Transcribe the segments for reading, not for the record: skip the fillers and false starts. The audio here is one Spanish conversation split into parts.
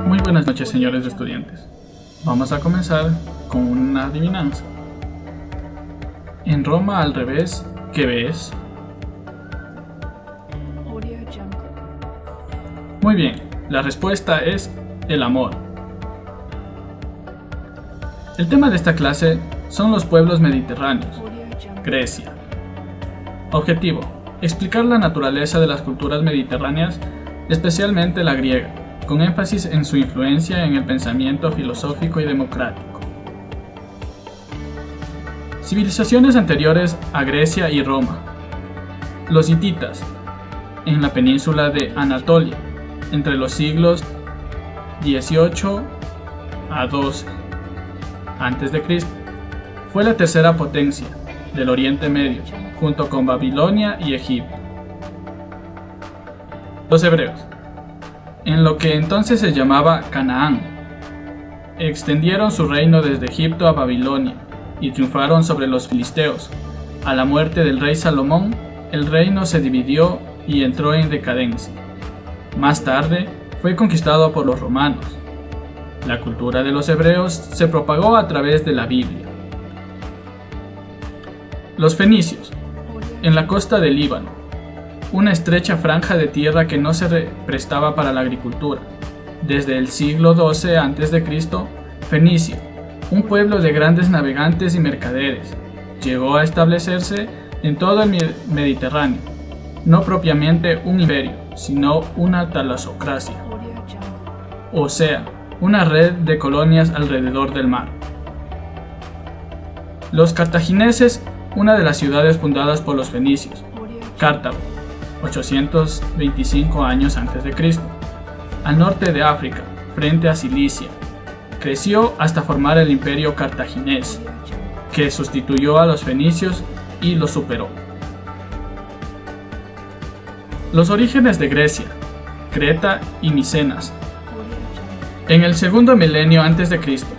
Muy buenas noches, señores estudiantes. Vamos a comenzar con una adivinanza. En Roma al revés, ¿qué ves? Muy bien, la respuesta es el amor. El tema de esta clase son los pueblos mediterráneos, Grecia. Objetivo: explicar la naturaleza de las culturas mediterráneas, especialmente la griega, con énfasis en su influencia en el pensamiento filosófico y democrático. Civilizaciones anteriores a Grecia y Roma. Los hititas, en la península de Anatolia, entre los siglos XVIII a XII a.C., fue la tercera potencia del Oriente Medio, junto con Babilonia y Egipto. Los hebreos, en lo que entonces se llamaba Canaán, extendieron su reino desde Egipto a Babilonia y triunfaron sobre los filisteos. A la muerte del rey Salomón, el reino se dividió y entró en decadencia. Más tarde, fue conquistado por los romanos. La cultura de los hebreos se propagó a través de la Biblia. Los fenicios, en la costa del Líbano, una estrecha franja de tierra que no se prestaba para la agricultura. Desde el siglo XII a.C., Fenicia, un pueblo de grandes navegantes y mercaderes, llegó a establecerse en todo el Mediterráneo, no propiamente un imperio, sino una talasocracia, o sea, una red de colonias alrededor del mar. Los cartagineses, una de las ciudades fundadas por los fenicios, Cartago, 825 años antes de Cristo, al norte de África, frente a Cilicia, creció hasta formar el imperio cartaginés, que sustituyó a los fenicios y los superó. Los orígenes de Grecia, Creta y Micenas. En el segundo milenio antes de Cristo,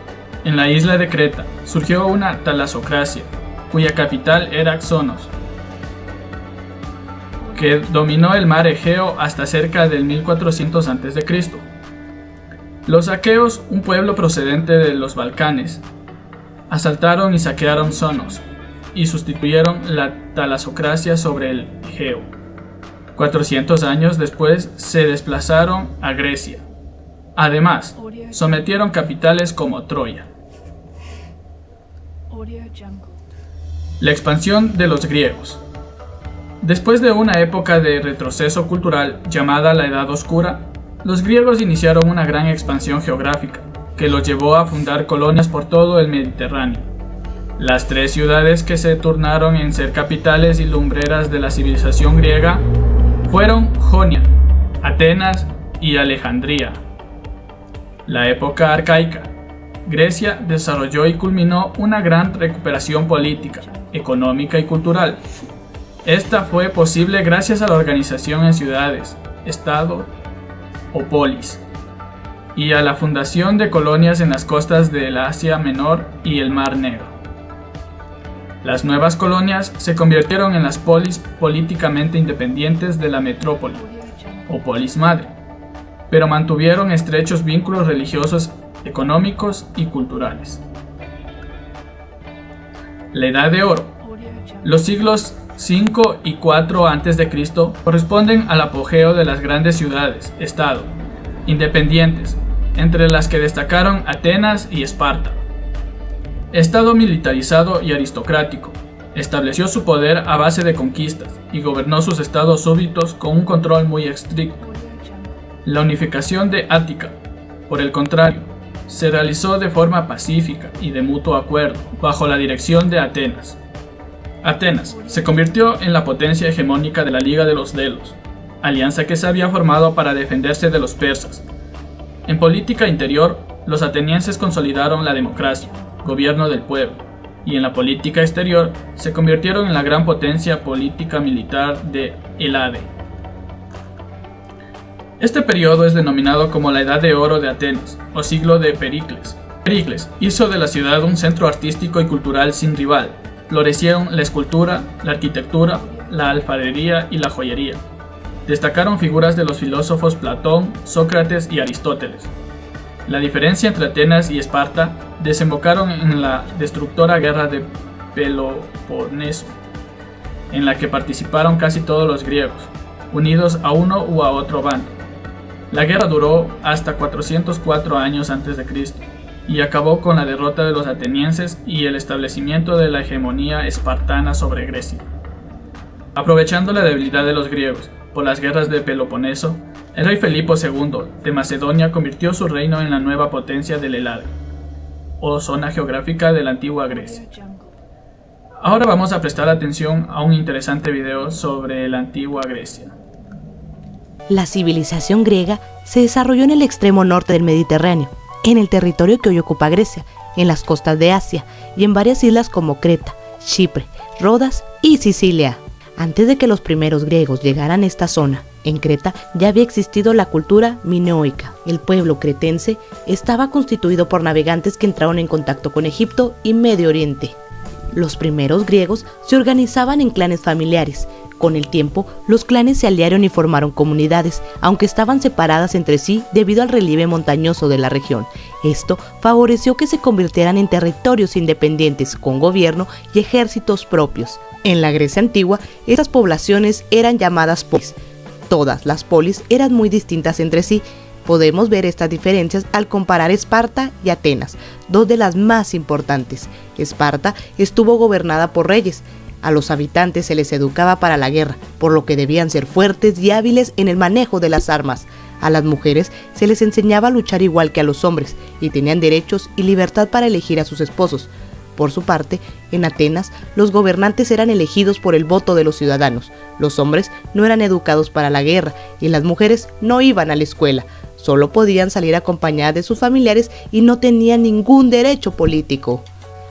en la isla de Creta, surgió una talasocracia, cuya capital era Xonos, que dominó el mar Egeo hasta cerca del 1400 a.C. Los aqueos, un pueblo procedente de los Balcanes, asaltaron y saquearon Xonos y sustituyeron la talasocracia sobre el Egeo. 400 años después se desplazaron a Grecia. Además, sometieron capitales como Troya. La expansión de los griegos. Después de una época de retroceso cultural llamada la Edad Oscura, los griegos iniciaron una gran expansión geográfica que los llevó a fundar colonias por todo el Mediterráneo. Las tres ciudades que se turnaron en ser capitales y lumbreras de la civilización griega fueron Jonia, Atenas y Alejandría. La época arcaica. Grecia desarrolló y culminó una gran recuperación política, económica y cultural. Esta fue posible gracias a la organización en ciudades, estado o polis, y a la fundación de colonias en las costas del Asia Menor y el Mar Negro. Las nuevas colonias se convirtieron en las polis políticamente independientes de la metrópoli, o polis madre, pero mantuvieron estrechos vínculos religiosos, económicos y culturales. La Edad de Oro. Los siglos 5 y 4 a.C. corresponden al apogeo de las grandes ciudades, estado, independientes, entre las que destacaron Atenas y Esparta. Estado militarizado y aristocrático, estableció su poder a base de conquistas y gobernó sus estados súbditos con un control muy estricto. La unificación de Ática, por el contrario, se realizó de forma pacífica y de mutuo acuerdo, bajo la dirección de Atenas. Atenas se convirtió en la potencia hegemónica de la Liga de los Delos, alianza que se había formado para defenderse de los persas. En política interior, los atenienses consolidaron la democracia, gobierno del pueblo, y en la política exterior se convirtieron en la gran potencia política militar de Helade. Este periodo es denominado como la Edad de Oro de Atenas, o siglo de Pericles. Pericles hizo de la ciudad un centro artístico y cultural sin rival. Florecieron la escultura, la arquitectura, la alfarería y la joyería. Destacaron figuras de los filósofos Platón, Sócrates y Aristóteles. La diferencia entre Atenas y Esparta desembocaron en la destructora guerra de Peloponeso, en la que participaron casi todos los griegos, unidos a uno u a otro bando. La guerra duró hasta 404 años a.C. y acabó con la derrota de los atenienses y el establecimiento de la hegemonía espartana sobre Grecia. Aprovechando la debilidad de los griegos por las guerras de Peloponeso, el rey Filipo II de Macedonia convirtió su reino en la nueva potencia del Helado, o zona geográfica de la antigua Grecia. Ahora vamos a prestar atención a un interesante video sobre la antigua Grecia. La civilización griega se desarrolló en el extremo norte del Mediterráneo, en el territorio que hoy ocupa Grecia, en las costas de Asia y en varias islas como Creta, Chipre, Rodas y Sicilia. Antes de que los primeros griegos llegaran a esta zona, en Creta ya había existido la cultura minoica. El pueblo cretense estaba constituido por navegantes que entraron en contacto con Egipto y Medio Oriente. Los primeros griegos se organizaban en clanes familiares. Con el tiempo, los clanes se aliaron y formaron comunidades, aunque estaban separadas entre sí debido al relieve montañoso de la región. Esto favoreció que se convirtieran en territorios independientes, con gobierno y ejércitos propios. En la Grecia antigua, estas poblaciones eran llamadas polis. Todas las polis eran muy distintas entre sí. Podemos ver estas diferencias al comparar Esparta y Atenas, dos de las más importantes. Esparta estuvo gobernada por reyes. A los habitantes se les educaba para la guerra, por lo que debían ser fuertes y hábiles en el manejo de las armas. A las mujeres se les enseñaba a luchar igual que a los hombres, y tenían derechos y libertad para elegir a sus esposos. Por su parte, en Atenas, los gobernantes eran elegidos por el voto de los ciudadanos. Los hombres no eran educados para la guerra, y las mujeres no iban a la escuela. Solo podían salir acompañadas de sus familiares y no tenían ningún derecho político.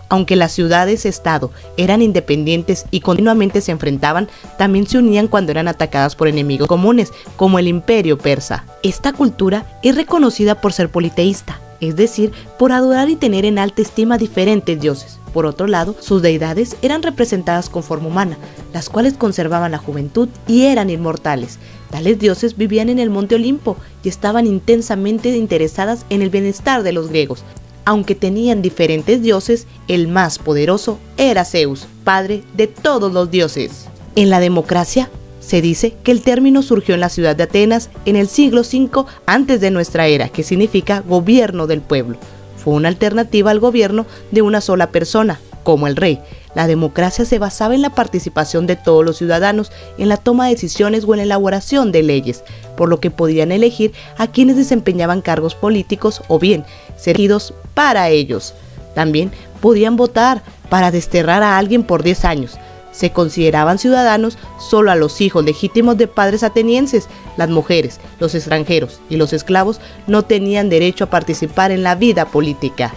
Aunque las ciudades-estado eran independientes y continuamente se enfrentaban, también se unían cuando eran atacadas por enemigos comunes, como el imperio persa. Esta cultura es reconocida por ser politeísta, es decir, por adorar y tener en alta estima diferentes dioses. Por otro lado, sus deidades eran representadas con forma humana, las cuales conservaban la juventud y eran inmortales. Tales dioses vivían en el monte Olimpo y estaban intensamente interesadas en el bienestar de los griegos. Aunque tenían diferentes dioses, el más poderoso era Zeus, padre de todos los dioses. En la democracia, se dice que el término surgió en la ciudad de Atenas en el siglo V antes de nuestra era, que significa gobierno del pueblo. Fue una alternativa al gobierno de una sola persona, como el rey. La democracia se basaba en la participación de todos los ciudadanos en la toma de decisiones o en la elaboración de leyes, por lo que podían elegir a quienes desempeñaban cargos políticos o bien ser elegidos para ellos. También podían votar para desterrar a alguien por 10 años. Se consideraban ciudadanos solo a los hijos legítimos de padres atenienses. Las mujeres, los extranjeros y los esclavos no tenían derecho a participar en la vida política.